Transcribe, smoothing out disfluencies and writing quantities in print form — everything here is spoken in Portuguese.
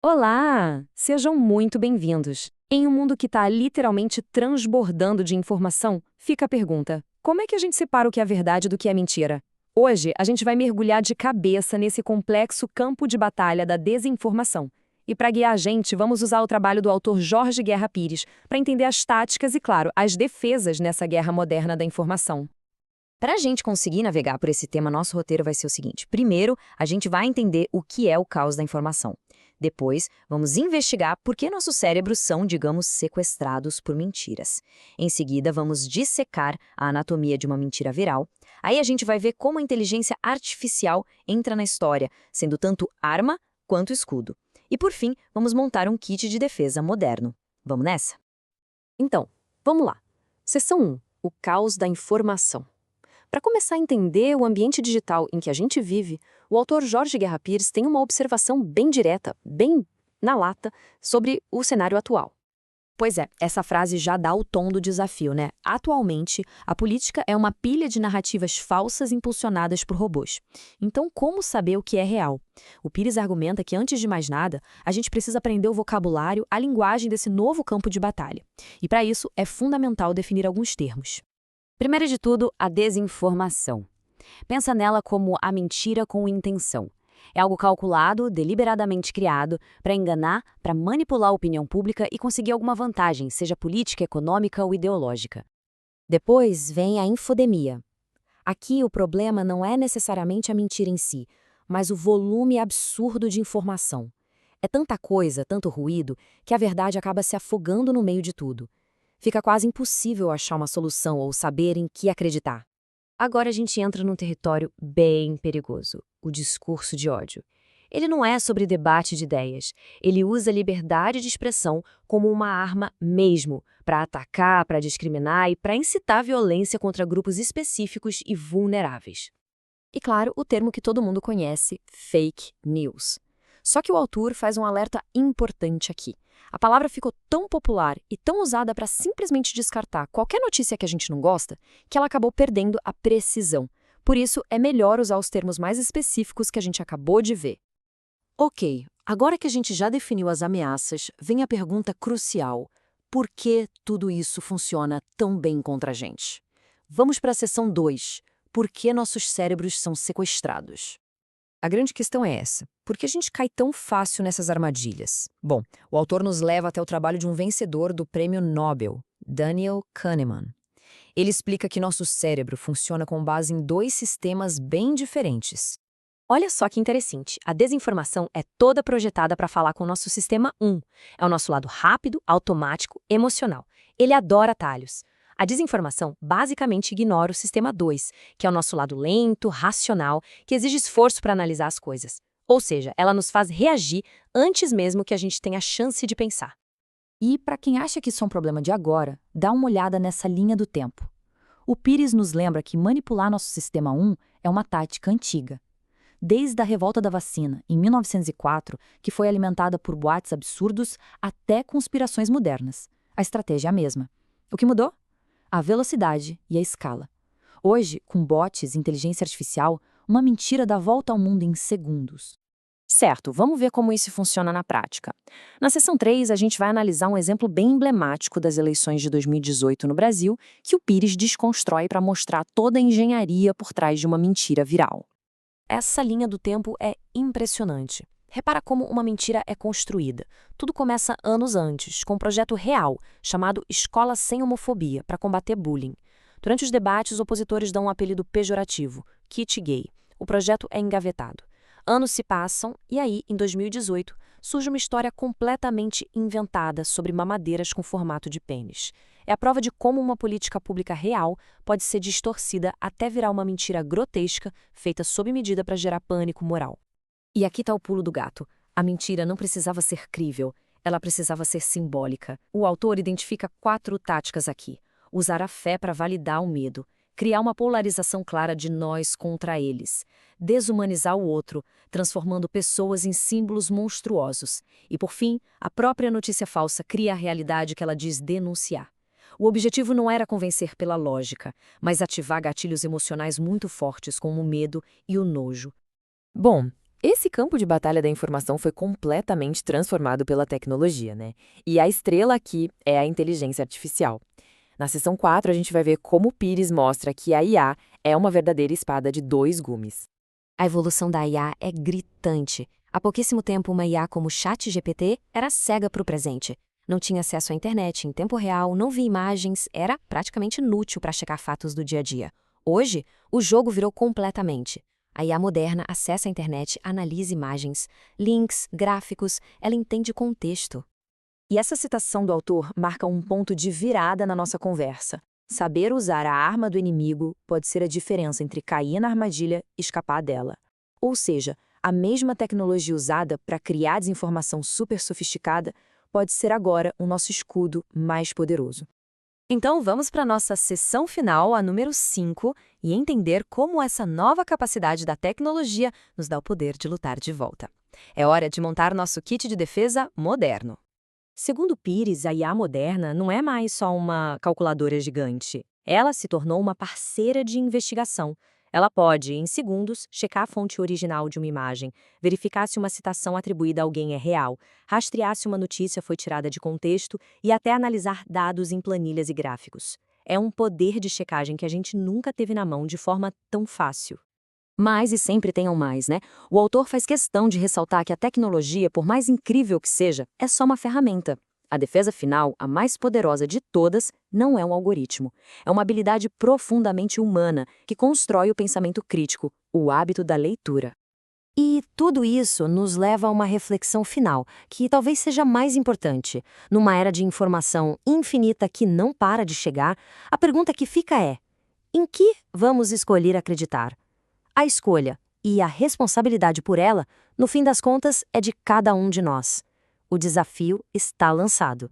Olá! Sejam muito bem-vindos. Em um mundo que está literalmente transbordando de informação, fica a pergunta: como é que a gente separa o que é verdade do que é mentira? Hoje, a gente vai mergulhar de cabeça nesse complexo campo de batalha da desinformação. E para guiar a gente, vamos usar o trabalho do autor Jorge Guerra Pires para entender as táticas e, claro, as defesas nessa guerra moderna da informação. Para a gente conseguir navegar por esse tema, nosso roteiro vai ser o seguinte: primeiro, a gente vai entender o que é o caos da informação. Depois, vamos investigar por que nossos cérebros são, digamos, sequestrados por mentiras. Em seguida, vamos dissecar a anatomia de uma mentira viral. Aí a gente vai ver como a inteligência artificial entra na história, sendo tanto arma quanto escudo. E por fim, vamos montar um kit de defesa moderno. Vamos nessa? Então, vamos lá. Seção 1. O caos da informação. Para começar a entender o ambiente digital em que a gente vive, o autor Jorge Guerra Pires tem uma observação bem direta, bem na lata, sobre o cenário atual. Pois é, essa frase já dá o tom do desafio, né? Atualmente, a política é uma pilha de narrativas falsas impulsionadas por robôs. Então, como saber o que é real? O Pires argumenta que, antes de mais nada, a gente precisa aprender o vocabulário, a linguagem desse novo campo de batalha. E para isso, é fundamental definir alguns termos. Primeiro de tudo, a desinformação. Pensa nela como a mentira com intenção. É algo calculado, deliberadamente criado, para enganar, para manipular a opinião pública e conseguir alguma vantagem, seja política, econômica ou ideológica. Depois vem a infodemia. Aqui o problema não é necessariamente a mentira em si, mas o volume absurdo de informação. É tanta coisa, tanto ruído, que a verdade acaba se afogando no meio de tudo. Fica quase impossível achar uma solução ou saber em que acreditar. Agora a gente entra num território bem perigoso, o discurso de ódio. Ele não é sobre debate de ideias, ele usa a liberdade de expressão como uma arma mesmo, para atacar, para discriminar e para incitar violência contra grupos específicos e vulneráveis. E claro, o termo que todo mundo conhece, fake news. Só que o autor faz um alerta importante aqui. A palavra ficou tão popular e tão usada para simplesmente descartar qualquer notícia que a gente não gosta, que ela acabou perdendo a precisão. Por isso, é melhor usar os termos mais específicos que a gente acabou de ver. Ok, agora que a gente já definiu as ameaças, vem a pergunta crucial: por que tudo isso funciona tão bem contra a gente? Vamos para a seção 2. Por que nossos cérebros são sequestrados? A grande questão é essa: por que a gente cai tão fácil nessas armadilhas? Bom, o autor nos leva até o trabalho de um vencedor do Prêmio Nobel, Daniel Kahneman. Ele explica que nosso cérebro funciona com base em dois sistemas bem diferentes. Olha só que interessante, a desinformação é toda projetada para falar com o nosso sistema 1. É o nosso lado rápido, automático, emocional. Ele adora atalhos. A desinformação basicamente ignora o sistema 2, que é o nosso lado lento, racional, que exige esforço para analisar as coisas. Ou seja, ela nos faz reagir antes mesmo que a gente tenha a chance de pensar. E, para quem acha que isso é um problema de agora, dá uma olhada nessa linha do tempo. O Pires nos lembra que manipular nosso sistema 1 é uma tática antiga. Desde a revolta da vacina, em 1904, que foi alimentada por boatos absurdos, até conspirações modernas. A estratégia é a mesma. O que mudou? A velocidade e a escala. Hoje, com bots e inteligência artificial, uma mentira dá volta ao mundo em segundos. Certo, vamos ver como isso funciona na prática. Na seção 3, a gente vai analisar um exemplo bem emblemático das eleições de 2018 no Brasil, que o Pires desconstrói para mostrar toda a engenharia por trás de uma mentira viral. Essa linha do tempo é impressionante. Repara como uma mentira é construída. Tudo começa anos antes, com um projeto real, chamado Escola Sem Homofobia, para combater bullying. Durante os debates, os opositores dão um apelido pejorativo, kit gay. O projeto é engavetado. Anos se passam e aí, em 2018, surge uma história completamente inventada sobre mamadeiras com formato de pênis. É a prova de como uma política pública real pode ser distorcida até virar uma mentira grotesca, feita sob medida para gerar pânico moral. E aqui está o pulo do gato. A mentira não precisava ser crível, ela precisava ser simbólica. O autor identifica 4 táticas aqui. Usar a fé para validar o medo. Criar uma polarização clara de nós contra eles. Desumanizar o outro, transformando pessoas em símbolos monstruosos. E, por fim, a própria notícia falsa cria a realidade que ela diz denunciar. O objetivo não era convencer pela lógica, mas ativar gatilhos emocionais muito fortes como o medo e o nojo. Bom, Esse campo de batalha da informação foi completamente transformado pela tecnologia, né? E a estrela aqui é a inteligência artificial. Na seção 4, a gente vai ver como o Pires mostra que a IA é uma verdadeira espada de dois gumes. A evolução da IA é gritante. Há pouquíssimo tempo, uma IA como o ChatGPT era cega para o presente. Não tinha acesso à internet em tempo real, não via imagens, era praticamente inútil para checar fatos do dia a dia. Hoje, o jogo virou completamente. A IA moderna acessa a internet, analisa imagens, links, gráficos, ela entende contexto. E essa citação do autor marca um ponto de virada na nossa conversa. Saber usar a arma do inimigo pode ser a diferença entre cair na armadilha e escapar dela. Ou seja, a mesma tecnologia usada para criar desinformação super sofisticada pode ser agora o nosso escudo mais poderoso. Então vamos para a nossa sessão final, a número 5, e entender como essa nova capacidade da tecnologia nos dá o poder de lutar de volta. É hora de montar nosso kit de defesa moderno. Segundo Pires, a IA moderna não é mais só uma calculadora gigante. Ela se tornou uma parceira de investigação. Ela pode, em segundos, checar a fonte original de uma imagem, verificar se uma citação atribuída a alguém é real, rastrear se uma notícia foi tirada de contexto e até analisar dados em planilhas e gráficos. É um poder de checagem que a gente nunca teve na mão de forma tão fácil. Mais e sempre tenham mais, né? O autor faz questão de ressaltar que a tecnologia, por mais incrível que seja, é só uma ferramenta. A defesa final, a mais poderosa de todas, não é um algoritmo. É uma habilidade profundamente humana que constrói o pensamento crítico, o hábito da leitura. E tudo isso nos leva a uma reflexão final, que talvez seja mais importante. Numa era de informação infinita que não para de chegar, a pergunta que fica é: em que vamos escolher acreditar? A escolha e a responsabilidade por ela, no fim das contas, é de cada um de nós. O desafio está lançado.